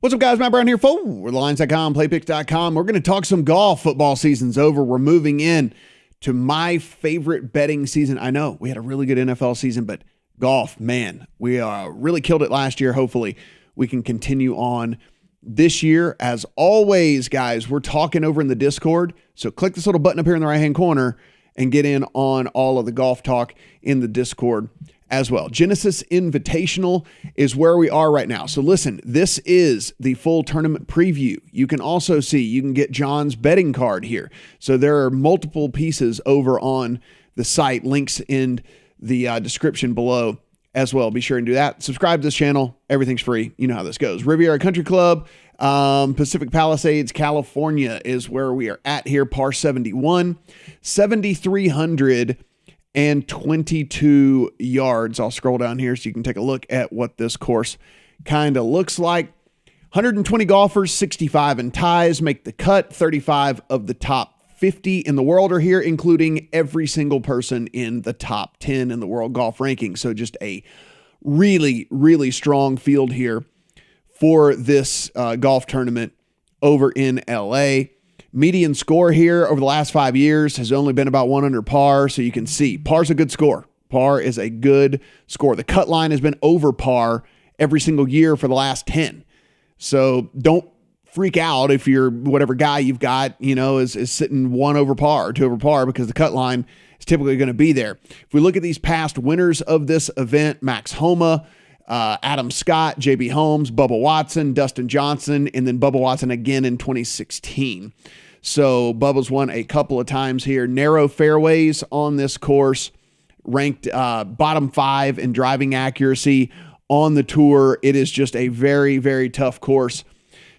What's up, guys? Matt Brown here for thelines.com, playpicks.com. We're going to talk some golf. Football season's over. We're moving in to my favorite betting season. I know we had a really good NFL season, but golf, man, we really killed it last year. Hopefully we can continue on this year. As always, guys, we're talking over in the Discord. So click this little button up here in the right-hand corner and get in on all of the golf talk in the Discord as well. Genesis Invitational is where we are right now. So listen, this is the full tournament preview. You can also see, you can get John's betting card here. So there are multiple pieces over on the site, links in the description below as well. Be sure and do that. Subscribe to this channel. Everything's free. You know how this goes. Riviera Country Club, Pacific Palisades, California is where we are at here. Par 71, 7,322 yards. I'll scroll down here so you can take a look at what this course kind of looks like. 120 golfers, 65 in ties make the cut. 35 of the top 50 in the world are here, including every single person in the top 10 in the world golf ranking. So just a really, really strong field here for this golf tournament over in LA. Median score here over the last 5 years has only been about 1 under par. So you can see par's a good score. Par is a good score. The cut line has been over par every single year for the last 10. So don't freak out if you're whatever guy you've got, is sitting 1 over par or 2 over par, because the cut line is typically going to be there. If we look at these past winners of this event, Max Homa, Adam Scott, JB Holmes, Bubba Watson, Dustin Johnson, and then Bubba Watson again in 2016. So Bubba's won a couple of times here. Narrow fairways on this course, ranked bottom 5 in driving accuracy on the tour. It is just a very, very tough course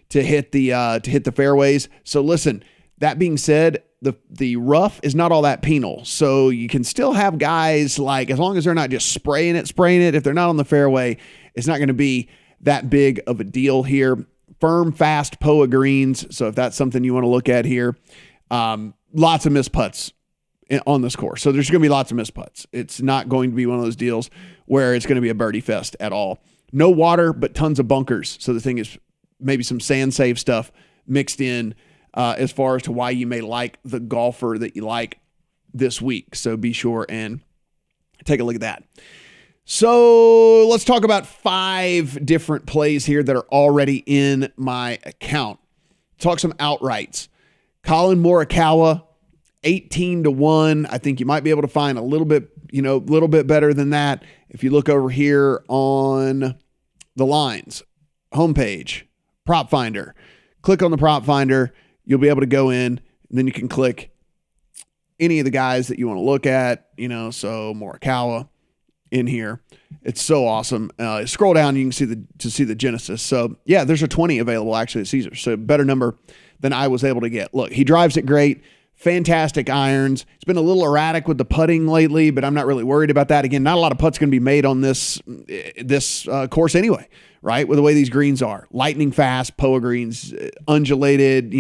to hit the fairways. So listen, that being said, the rough is not all that penal. So you can still have guys, like, as long as they're not just spraying it, if they're not on the fairway, it's not going to be that big of a deal here. Firm, fast POA greens. So if that's something you want to look at here, lots of missed putts on this course. So there's going to be lots of missed putts. It's not going to be one of those deals where it's going to be a birdie fest at all. No water, but tons of bunkers. So the thing is, maybe some sand save stuff mixed in as far as to why you may like the golfer that you like this week. So be sure and take a look at that. So let's talk about 5 different plays here that are already in my account. Talk some outrights. Colin Morikawa, 18-1. I think you might be able to find a little bit better than that. If you look over here on the lines homepage, prop finder, click on the prop finder. You'll be able to go in, and then you can click any of the guys that you want to look at, so Morikawa in here. It's so awesome. Scroll down, you can see the Genesis. So yeah, there's a 20 available actually at Caesars. So better number than I was able to get. Look, he drives it great. Fantastic irons. It's been a little erratic with the putting lately, but I'm not really worried about that. Again, not a lot of putts going to be made on this course anyway, right? With the way these greens are. Lightning fast, POA greens, undulated,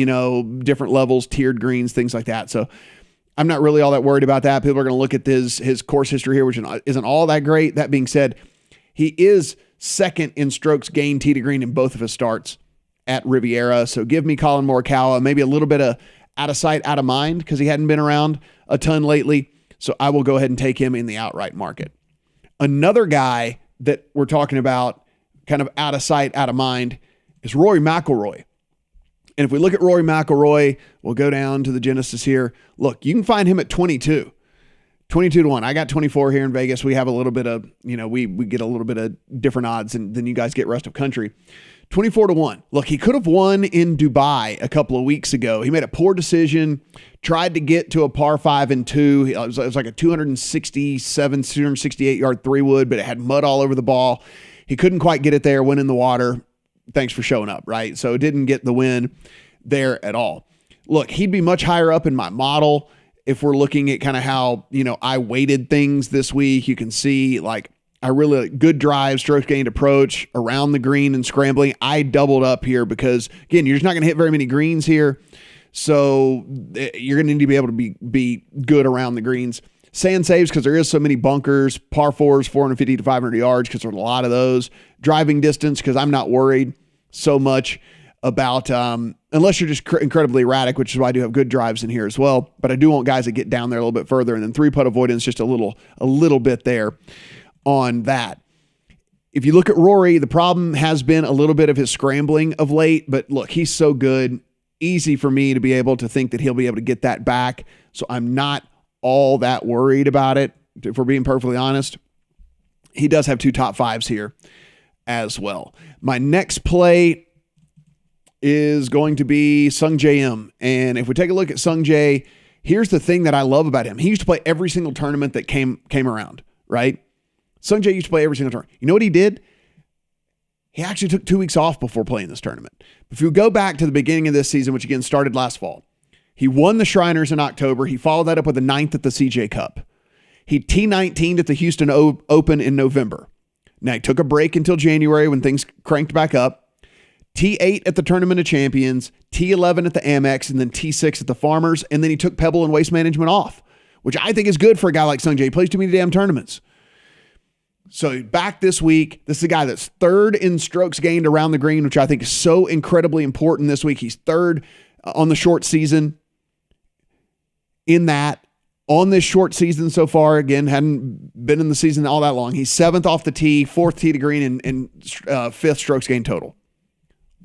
different levels, tiered greens, things like that. So I'm not really all that worried about that. People are going to look at his course history here, which isn't all that great. That being said, he is second in strokes gained tee to green in both of his starts at Riviera. So give me Colin Morikawa, maybe a little bit of out of sight, out of mind, because he hadn't been around a ton lately. So I will go ahead and take him in the outright market. Another guy that we're talking about kind of out of sight, out of mind is Rory Mcilroy. And if we look at Rory Mcilroy, we'll go down to the Genesis here. Look, you can find him at 22 to 1. I got 24 here in Vegas. We have a little bit of, we get a little bit of different odds than you guys get rest of country. 24 to 1. Look, he could have won in Dubai a couple of weeks ago. He made a poor decision, tried to get to a par 5 and 2. It was like a 268 yard 3-wood, but it had mud all over the ball. He couldn't quite get it there, went in the water. Thanks for showing up, right? So didn't get the win there at all. Look, he'd be much higher up in my model if we're looking at kind of how, I weighted things this week. You can see, like, I really good drive, strokes gained approach around the green and scrambling. I doubled up here because, again, you're just not going to hit very many greens here. So you're going to need to be able to be good around the greens. Sand saves, because there is so many bunkers. Par 4s, 450 to 500 yards, because there's a lot of those. Driving distance, because I'm not worried. so much about, unless you're just incredibly erratic, which is why I do have good drives in here as well. But I do want guys that get down there a little bit further, and then 3-putt avoidance just a little bit there on that. If you look at Rory, the problem has been a little bit of his scrambling of late, but look, he's so good. Easy for me to be able to think that he'll be able to get that back. So I'm not all that worried about it, if we're being perfectly honest. He does have 2 top 5s here as well. My next play is going to be Sung J M. And if we take a look at Sung J, here's the thing that I love about him. He used to play every single tournament that came around, right? Sung J used to play every single tournament. You know what he did? He actually took 2 weeks off before playing this tournament. If you go back to the beginning of this season, which again started last fall, he won the Shriners in October. He followed that up with a 9th at the CJ Cup. He T19'd at the Houston Open in November. Now he took a break until January when things cranked back up. T8 at the Tournament of Champions, T11 at the Amex, and then T6 at the Farmers. And then he took Pebble and Waste Management off, which I think is good for a guy like Sung J. He plays too many damn tournaments. So back this week, this is a guy that's 3rd in strokes gained around the green, which I think is so incredibly important this week. He's 3rd on the short season in that. On this short season so far, again, hadn't been in the season all that long. He's 7th off the tee, 4th tee to green, and 5th strokes gained total.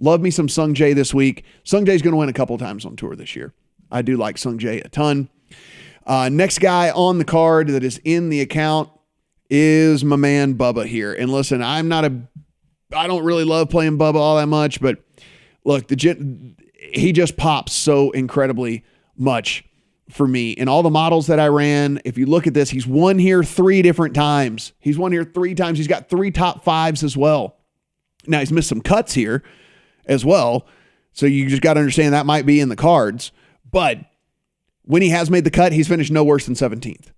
Love me some Sung J this week. Sung J's going to win a couple times on tour this year. I do like Sung J a ton. Next guy on the card that is in the account is my man Bubba here. And listen, I don't really love playing Bubba all that much, but look, he just pops so incredibly much for me. In all the models that I ran, if you look at this, he's won here 3 different times. He's won here 3 times. He's got 3 top 5s as well. Now he's missed some cuts here as well. So you just got to understand that might be in the cards. But when he has made the cut, he's finished no worse than 17th.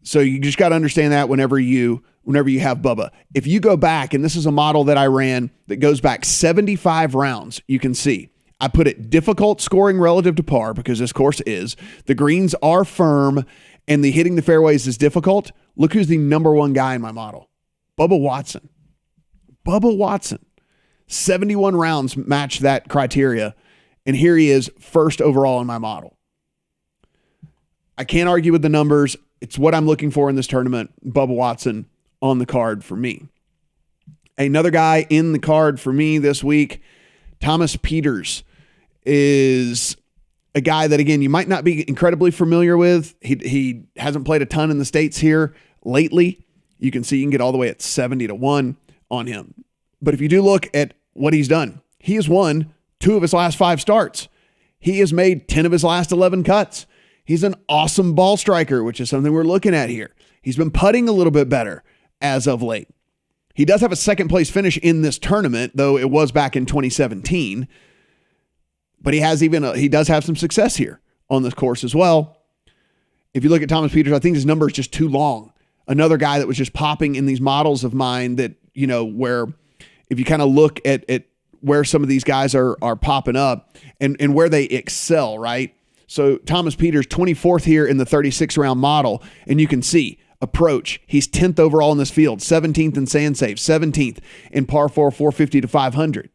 So you just got to understand that whenever you have Bubba. If you go back, and this is a model that I ran that goes back 75 rounds, you can see I put it difficult scoring relative to par because this course is. The greens are firm and the hitting the fairways is difficult. Look who's the number 1 guy in my model. Bubba Watson. Bubba Watson. 71 rounds match that criteria, and here he is 1st overall in my model. I can't argue with the numbers. It's what I'm looking for in this tournament. Bubba Watson on the card for me. Another guy in the card for me this week, Thomas Pieters, is a guy that, again, you might not be incredibly familiar with. He hasn't played a ton in the States here lately. You can see you can get all the way at 70-1 on him. But if you do look at what he's done, he has won 2 of his last 5 starts. He has made 10 of his last 11 cuts. He's an awesome ball striker, which is something we're looking at here. He's been putting a little bit better as of late. He does have a 2nd place finish in this tournament, though it was back in 2017. But he does have some success here on this course as well. If you look at Thomas Pieters, I think his number is just too long. Another guy that was just popping in these models of mine that, where if you kind of look at where some of these guys are popping up and where they excel, right? So Thomas Pieters, 24th here in the 36-round model, and you can see approach. He's 10th overall in this field, 17th in sand save, 17th in par 4, 450 to 500.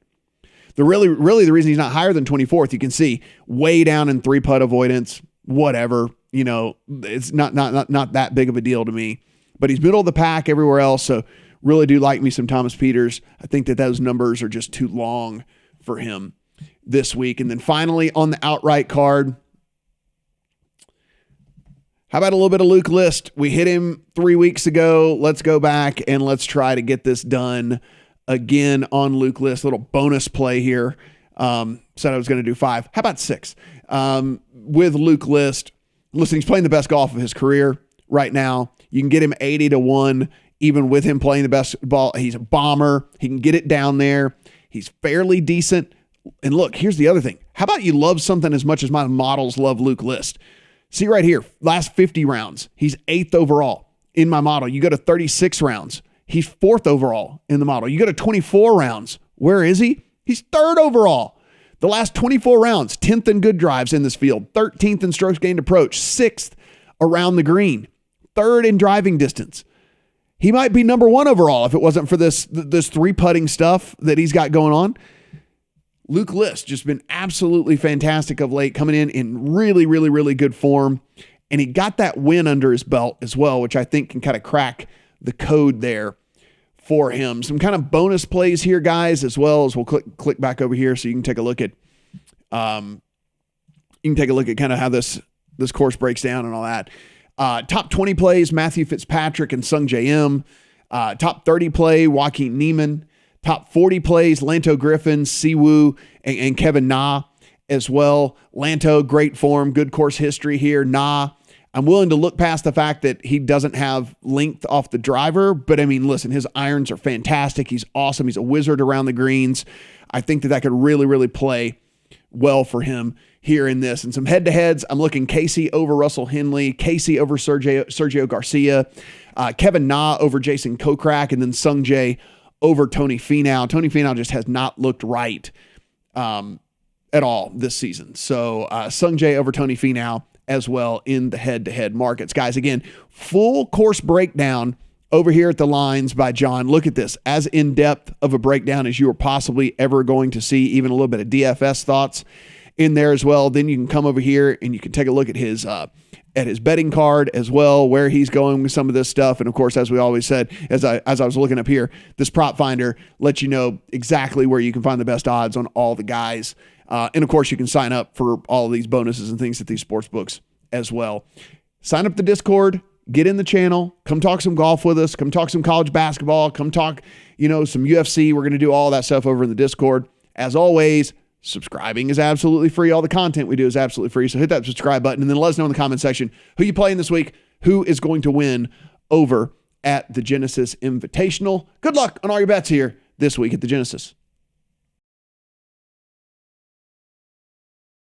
Really the reason he's not higher than 24th, you can see way down in 3-putt avoidance, whatever. It's not that big of a deal to me. But he's middle of the pack everywhere else, so really do like me some Thomas Pieters. I think that those numbers are just too long for him this week. And then finally on the outright card, how about a little bit of Luke List? We hit him 3 weeks ago. Let's go back and let's try to get this done again on Luke List. Little bonus play here. Said I was going to do 5. How about 6? With Luke List, listen, he's playing the best golf of his career right now. You can get him 80-1, even with him playing the best ball. He's a bomber. He can get it down there. He's fairly decent. And look, here's the other thing. How about you love something as much as my models love Luke List? See right here, last 50 rounds, he's 8th overall in my model. You go to 36 rounds, he's 4th overall in the model. You go to 24 rounds, where is he? He's 3rd overall. The last 24 rounds, 10th in good drives in this field, 13th in strokes gained approach, 6th around the green, 3rd in driving distance. He might be number 1 overall if it wasn't for this 3-putting stuff that he's got going on. Luke List, just been absolutely fantastic of late, coming in really, really, really good form. And he got that win under his belt as well, which I think can kind of crack the code there for him. Some kind of bonus plays here, guys, as well as we'll click back over here so you can take a look at kind of how this course breaks down and all that. Top 20 plays, Matthew Fitzpatrick and Sung J M. Top 30 play, Joaquin Neiman. Top 40 plays, Lanto Griffin, Siwoo, and Kevin Na as well. Lanto, great form, good course history here. Na, I'm willing to look past the fact that he doesn't have length off the driver, but I mean, listen, his irons are fantastic. He's awesome. He's a wizard around the greens. I think that could really, really play well for him here in this. And some head-to-heads, I'm looking Casey over Russell Henley, Casey over Sergio Garcia, Kevin Na over Jason Kokrak, and then Sung Jae over Tony Finau. Tony Finau just has not looked right at all this season. So Sung Jae over Tony Finau as well in the head-to-head markets. Guys, again, full course breakdown over here at the lines by John. Look at this, as in-depth of a breakdown as you are possibly ever going to see, even a little bit of DFS thoughts in there as well. Then you can come over here and you can take a look at his betting card as well, where he's going with some of this stuff. And of course, as we always said, as I was looking up here, this prop finder lets you know exactly where you can find the best odds on all the guys. And of course, you can sign up for all of these bonuses and things at these sports books as well. Sign up the Discord, get in the channel, come talk some golf with us, come talk some college basketball, come talk, some UFC. We're going to do all that stuff over in the Discord. As always, subscribing is absolutely free. All the content we do is absolutely free. So hit that subscribe button and then let us know in the comment section who you playing this week, who is going to win over at the Genesis Invitational. Good luck on all your bets here this week at the Genesis.